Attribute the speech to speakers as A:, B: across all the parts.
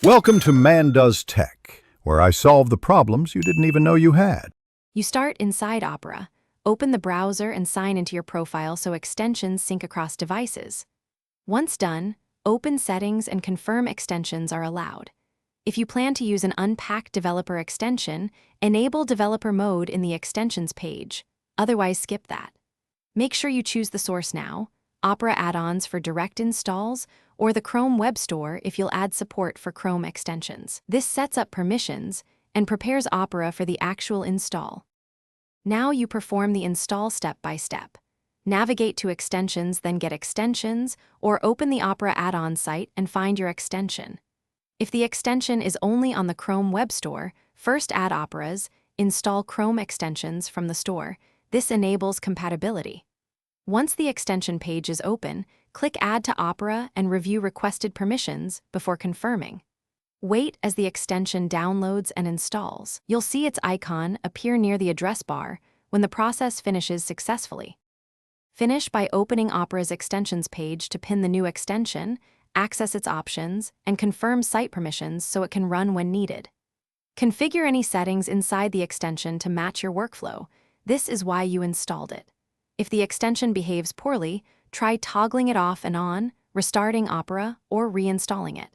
A: Welcome to Man Does Tech, where I solve the problems you didn't even know you had.
B: You start inside Opera. Open the browser and sign into your profile so extensions sync across devices. Once done, open Settings and confirm extensions are allowed. If you plan to use an unpacked developer extension, enable developer mode in the extensions page. Otherwise, skip that. Make sure you choose the source now, Opera add-ons for direct installs, or the Chrome Web Store if you'll add support for Chrome extensions. This sets up permissions and prepares Opera for the actual install. Now you perform the install step by step. Navigate to Extensions, then get Extensions, or open the Opera add-on site and find your extension. If the extension is only on the Chrome Web Store, first add Operas, install Chrome extensions from the store. This enables compatibility. Once the extension page is open, click Add to Opera and review requested permissions before confirming. Wait as the extension downloads and installs. You'll see its icon appear near the address bar when the process finishes successfully. Finish by opening Opera's extensions page to pin the new extension, access its options, and confirm site permissions so it can run when needed. Configure any settings inside the extension to match your workflow. This is why you installed it. If the extension behaves poorly, try toggling it off and on, restarting Opera, or reinstalling it.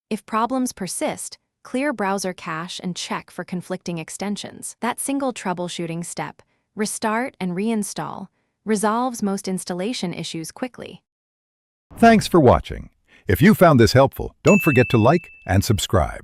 B: If problems persist, clear browser cache and check for conflicting extensions. That single troubleshooting step, restart and reinstall, resolves most installation issues quickly.
A: Thanks for watching. If you found this helpful, don't forget to like and subscribe.